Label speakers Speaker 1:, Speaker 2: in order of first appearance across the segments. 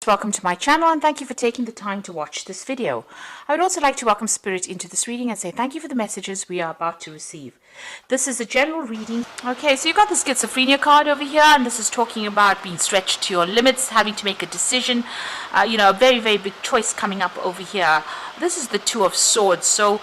Speaker 1: Welcome to my channel and thank you for taking the time to watch this video. I would also like to welcome Spirit into this reading and say thank you for the messages we are about to receive. This is a general reading. Okay, so you've got the schizophrenia card over here, and this is talking about being stretched to your limits, having to make a decision, a very, very big choice coming up over here. This is the Two of Swords, so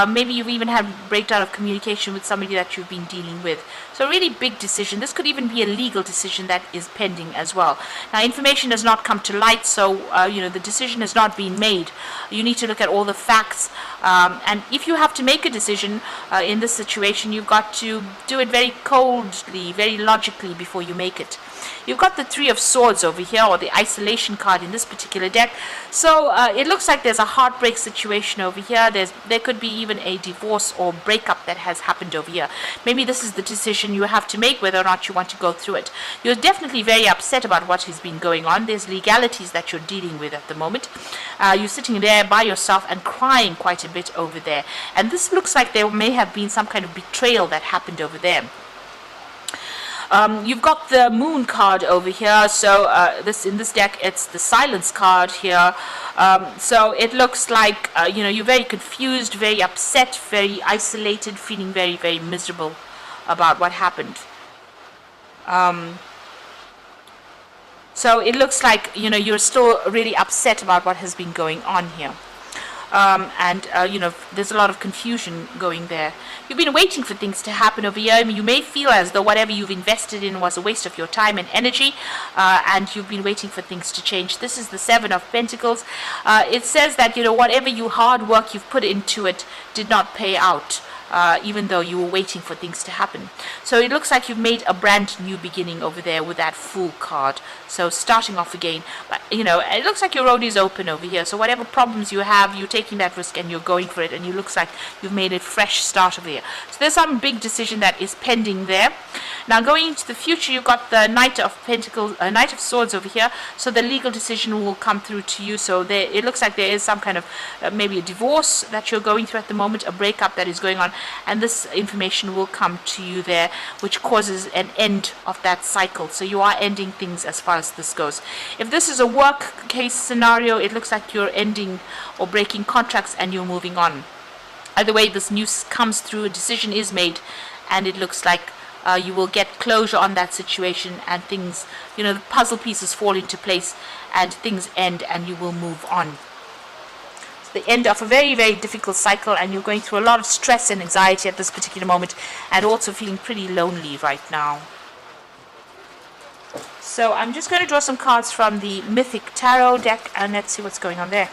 Speaker 1: maybe you've even had breakdown of communication with somebody that you've been dealing with. So a really big decision. This could even be a legal decision that is pending as well. Now, information has not come to light, so the decision has not been made. You need to look at all the facts, and if you have to make a decision in this situation, you've got to do it very coldly, very logically before you make it. You've got the Three of Swords over here, or the isolation card in this particular deck. So it looks like there's a heartbreak situation over here. There could be even a divorce or breakup that has happened over here. Maybe this is the decision you have to make, whether or not you want to go through it. You're definitely very upset about what has been going on. There's legalities that you're dealing with at the moment. You're sitting there by yourself and crying quite a bit over there. And this looks like there may have been some kind of betrayal that happened over there. You've got the Moon card over here, so in this deck it's the Silence card here. So it looks like you're very confused, very upset, very isolated, feeling very, very miserable about what happened. So it looks like you're still really upset about what has been going on here. There's a lot of confusion going there. You've been waiting for things to happen over here. I mean, you may feel as though whatever you've invested in was a waste of your time and energy, and you've been waiting for things to change. This is the Seven of Pentacles. It says that whatever hard work you've put into it did not pay out. Even though you were waiting for things to happen. So it looks like you've made a brand new beginning over there with that Fool card. So starting off again. But, it looks like your road is open over here. So whatever problems you have, you're taking that risk and you're going for it. And it looks like you've made a fresh start over here. So there's some big decision that is pending there. Now going into the future, you've got the Knight of Pentacles, Knight of Swords over here. So the legal decision will come through to you. So it looks like there is some kind of maybe a divorce that you're going through at the moment, a breakup that is going on. And this information will come to you there, which causes an end of that cycle. So you are ending things as far as this goes. If this is a work case scenario, it looks like you're ending or breaking contracts and you're moving on. Either way, this news comes through, a decision is made, and it looks like you will get closure on that situation, and things, the puzzle pieces fall into place and things end and you will move on. The end of a very, very difficult cycle, and you're going through a lot of stress and anxiety at this particular moment, and also feeling pretty lonely right now. So I'm just going to draw some cards from the Mythic Tarot deck, and let's see what's going on there.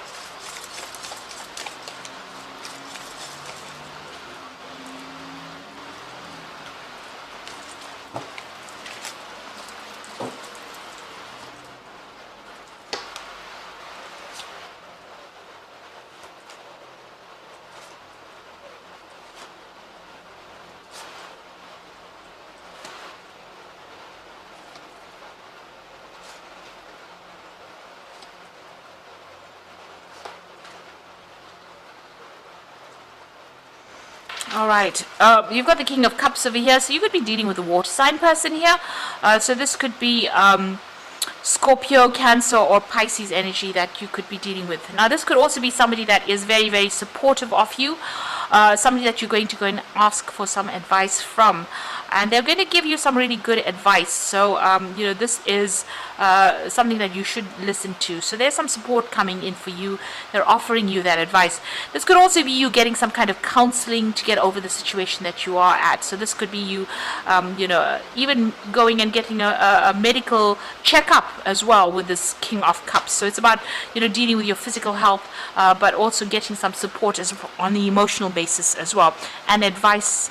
Speaker 1: Alright, you've got the King of Cups over here, so you could be dealing with a water sign person here. So this could be Scorpio, Cancer, or Pisces energy that you could be dealing with. Now this could also be somebody that is very, very supportive of you, somebody that you're going to go and ask for some advice from. And they're going to give you some really good advice. So, this is something that you should listen to. So there's some support coming in for you. They're offering you that advice. This could also be you getting some kind of counseling to get over the situation that you are at. So this could be you, even going and getting a medical checkup as well with this King of Cups. So it's about, dealing with your physical health, but also getting some support on the emotional basis as well, and advice.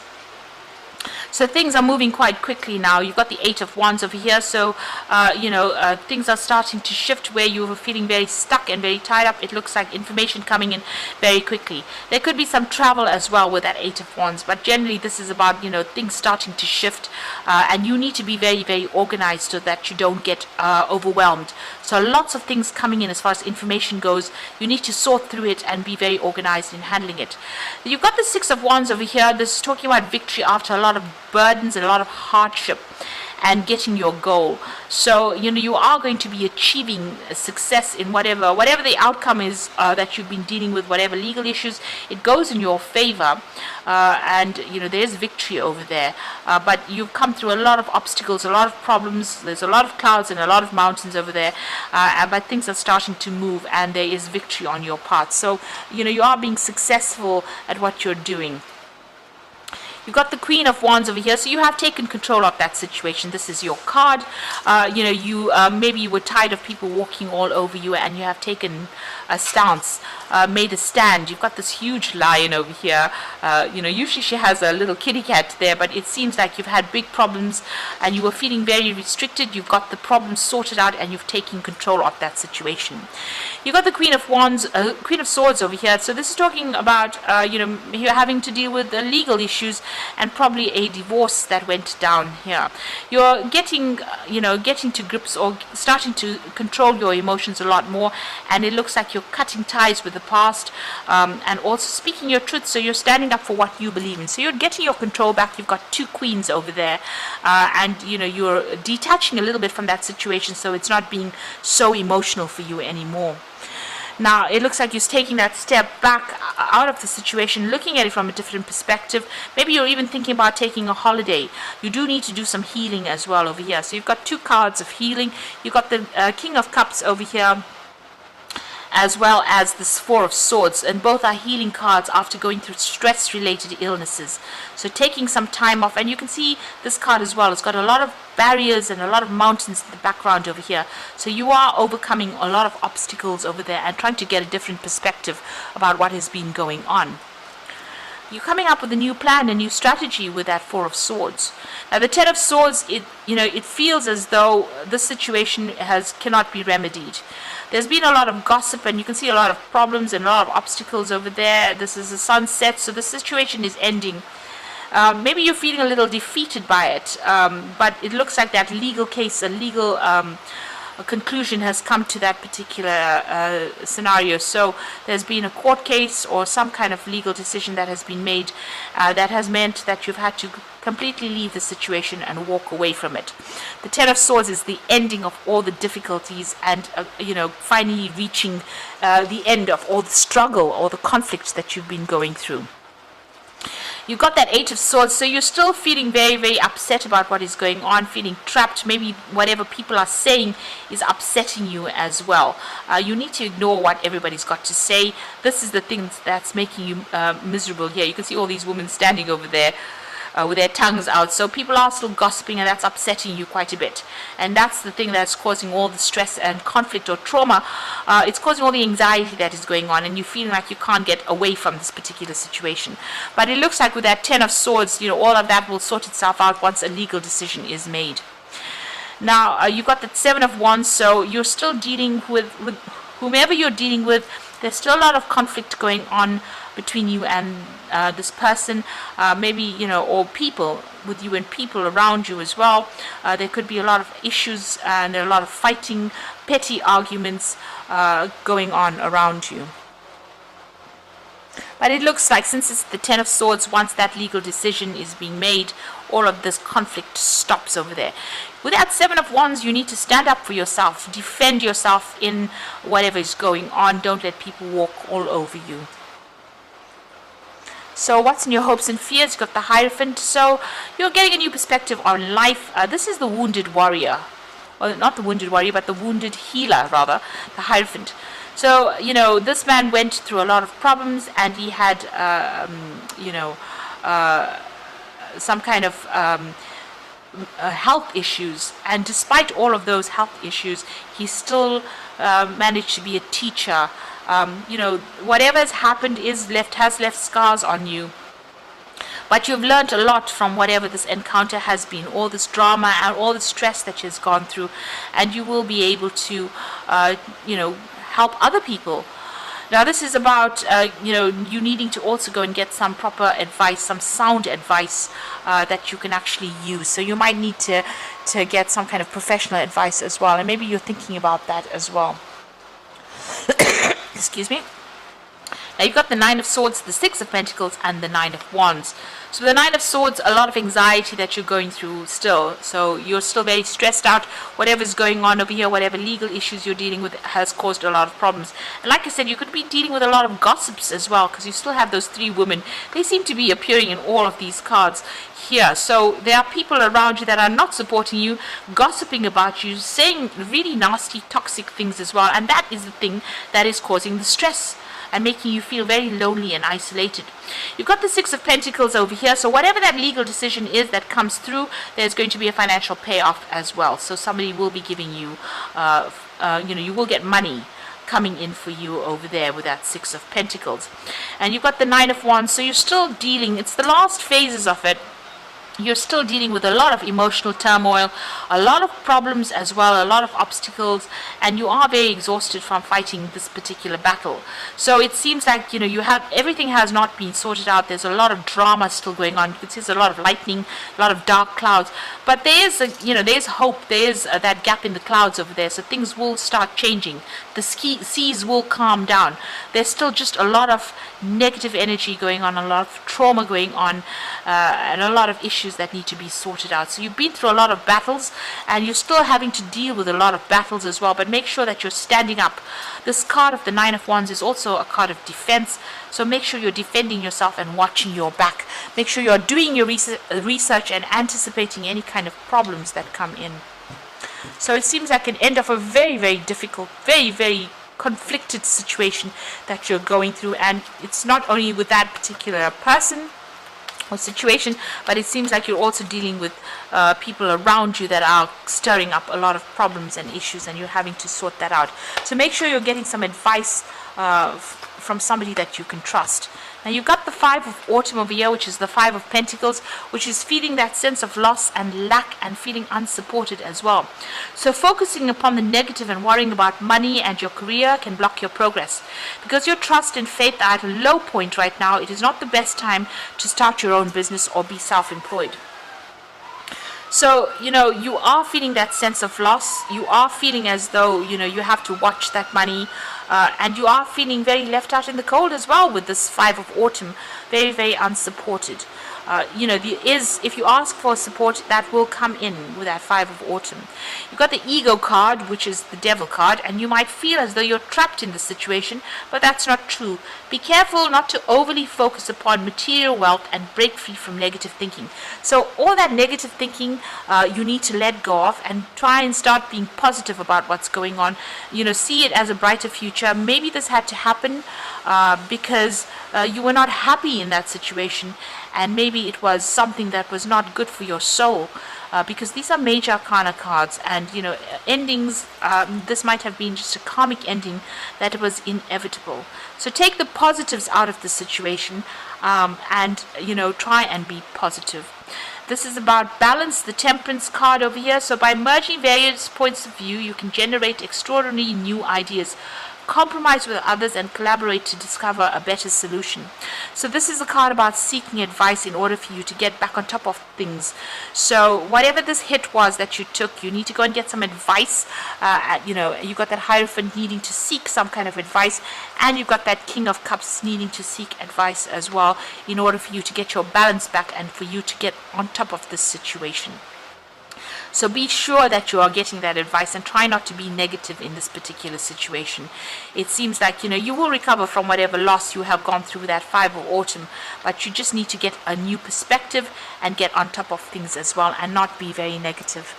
Speaker 1: So things are moving quite quickly now. You've got the Eight of Wands over here. So, things are starting to shift where you were feeling very stuck and very tied up. It looks like information coming in very quickly. There could be some travel as well with that Eight of Wands. But generally, this is about, things starting to shift. And you need to be very, very organized so that you don't get overwhelmed. So lots of things coming in as far as information goes. You need to sort through it and be very organized in handling it. You've got the Six of Wands over here. This is talking about victory after a lot of burdens and a lot of hardship. and getting your goal. So you are going to be achieving success in whatever the outcome is that you've been dealing with, whatever legal issues. It goes in your favor, and there's victory over there. But you've come through a lot of obstacles, a lot of problems. There's a lot of clouds and a lot of mountains over there, but things are starting to move, and there is victory on your part. So you are being successful at what you're doing. You've got the Queen of Wands over here, so you have taken control of that situation. This is your card. Maybe you were tired of people walking all over you, and you have taken a stance, made a stand. You've got this huge lion over here. Usually she has a little kitty cat there, but it seems like you've had big problems, and you were feeling very restricted. You've got the problem sorted out, and you've taken control of that situation. You've got the Queen of Wands, Queen of Swords over here. So this is talking about, you're having to deal with the legal issues and probably a divorce that went down here. You're getting to grips or starting to control your emotions a lot more, and it looks like you're cutting ties with the past, and also speaking your truth. So you're standing up for what you believe in. So you're getting your control back. You've got two queens over there, and you're detaching a little bit from that situation, so it's not being so emotional for you anymore. Now, it looks like you're taking that step back out of the situation, looking at it from a different perspective. Maybe you're even thinking about taking a holiday. You do need to do some healing as well over here. So you've got two cards of healing. You've got the King of Cups over here, as well as this Four of Swords, and both are healing cards after going through stress-related illnesses. So taking some time off, and you can see this card as well. It's got a lot of barriers and a lot of mountains in the background over here. So you are overcoming a lot of obstacles over there and trying to get a different perspective about what has been going on. You're coming up with a new plan, a new strategy with that Four of Swords. Now, the Ten of Swords, it feels as though this situation cannot be remedied. There's been a lot of gossip, and you can see a lot of problems and a lot of obstacles over there. This is a sunset, so the situation is ending. Maybe you're feeling a little defeated by it, but it looks like that legal case, a legal conclusion has come to that particular scenario. So there's been a court case or some kind of legal decision that has been made that has meant that you've had to completely leave the situation and walk away from it. The Ten of Swords is the ending of all the difficulties, and finally reaching the end of all the struggle or the conflicts that you've been going through. You've got that Eight of Swords, so you're still feeling very, very upset about what is going on, feeling trapped. Maybe whatever people are saying is upsetting you as well. You need to ignore what everybody's got to say. This is the thing that's making you miserable here. You can see all these women standing over there with their tongues out. So people are still gossiping, and that's upsetting you quite a bit. And that's the thing that's causing all the stress and conflict or trauma. It's causing all the anxiety that is going on, and you're feeling like you can't get away from this particular situation. But it looks like with that Ten of Swords, all of that will sort itself out once a legal decision is made. Now, you've got the Seven of Wands, so you're still dealing with whomever you're dealing with. There's still a lot of conflict going on between you and this person, maybe, or people with you and people around you as well. There could be a lot of issues and a lot of fighting, petty arguments going on around you. But it looks like, since it's the Ten of Swords, once that legal decision is being made, all of this conflict stops over there. With that Seven of Wands, you need to stand up for yourself, defend yourself in whatever is going on. Don't let people walk all over you. So what's in your hopes and fears? You've got the Hierophant. So you're getting a new perspective on life. This is the Wounded Warrior. Well, not the Wounded Warrior, but the Wounded Healer, rather, the Hierophant. So, this man went through a lot of problems, and he had, some kind of health issues. And despite all of those health issues, he still managed to be a teacher. Whatever has happened has left scars on you. But you've learned a lot from whatever this encounter has been, all this drama and all the stress that you've gone through, and you will be able to, help other people. Now, this is about, you needing to also go and get some proper advice, some sound advice that you can actually use. So you might need to get some kind of professional advice as well, and maybe you're thinking about that as well. Excuse me. Now you've got the Nine of Swords, the Six of Pentacles, and the Nine of Wands. So the Nine of Swords, a lot of anxiety that you're going through still. So you're still very stressed out. Whatever's going on over here, whatever legal issues you're dealing with has caused a lot of problems. And like I said, you could be dealing with a lot of gossips as well, because you still have those three women. They seem to be appearing in all of these cards here. So there are people around you that are not supporting you, gossiping about you, saying really nasty, toxic things as well. And that is the thing that is causing the stress and making you feel very lonely and isolated. You've got the Six of Pentacles over here, so whatever that legal decision is that comes through, there's going to be a financial payoff as well. So somebody will be giving you, you will get money coming in for you over there with that Six of Pentacles. And you've got the Nine of Wands, so you're still dealing, it's the last phases of it. You're still dealing with a lot of emotional turmoil, a lot of problems as well, a lot of obstacles, and you are very exhausted from fighting this particular battle. So it seems like, you have everything has not been sorted out. There's a lot of drama still going on. You can see there's a lot of lightning, a lot of dark clouds, but there's there's hope. There's that gap in the clouds over there. So things will start changing. The seas will calm down. There's still just a lot of negative energy going on, a lot of trauma going on, and a lot of issues that need to be sorted out. So you've been through a lot of battles, and you're still having to deal with a lot of battles as well, but make sure that you're standing up. This card of the Nine of Wands is also a card of defense, so make sure you're defending yourself and watching your back. Make sure you're doing your research and anticipating any kind of problems that come in. So it seems like an end of a very, very difficult, very, very conflicted situation that you're going through, and it's not only with that particular person or situation, but it seems like you're also dealing with people around you that are stirring up a lot of problems and issues, and you're having to sort that out. So make sure you're getting some advice from somebody that you can trust. Now you've got the Five of Autumn over here, which is the Five of Pentacles, which is feeling that sense of loss and lack and feeling unsupported as well. So focusing upon the negative and worrying about money and your career can block your progress. Because your trust and faith are at a low point right now, it is not the best time to start your own business or be self-employed. So, you are feeling that sense of loss. You are feeling as though, you have to watch that money. And you are feeling very left out in the cold as well with this Five of Autumn. Very, very unsupported. If you ask for support, that will come in with that Five of Autumn. You've got the Ego card, which is the Devil card, and you might feel as though you're trapped in the situation, but that's not true. Be careful not to overly focus upon material wealth and break free from negative thinking. So all that negative thinking, you need to let go of and try and start being positive about what's going on. See it as a brighter future. Maybe this had to happen because you were not happy in that situation, and maybe it was something that was not good for your soul, because these are major arcana cards, and endings, this might have been just a karmic ending that was inevitable. So take the positives out of the situation, and try and be positive. This is about balance, the Temperance card over here. So by merging various points of view, you can generate extraordinary new ideas, compromise with others, and collaborate to discover a better solution. So this is a card about seeking advice in order for you to get back on top of things. So whatever this hit was that you took, you need to go and get some advice. You've got that Hierophant needing to seek some kind of advice, and you've got that King of Cups needing to seek advice as well in order for you to get your balance back and for you to get on top of this situation. So be sure that you are getting that advice and try not to be negative in this particular situation. It seems like, you will recover from whatever loss you have gone through that Five of Autumn, but you just need to get a new perspective and get on top of things as well and not be very negative.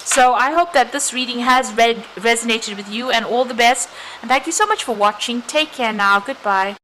Speaker 1: So I hope that this reading has resonated with you, and all the best. And thank you so much for watching. Take care now. Goodbye.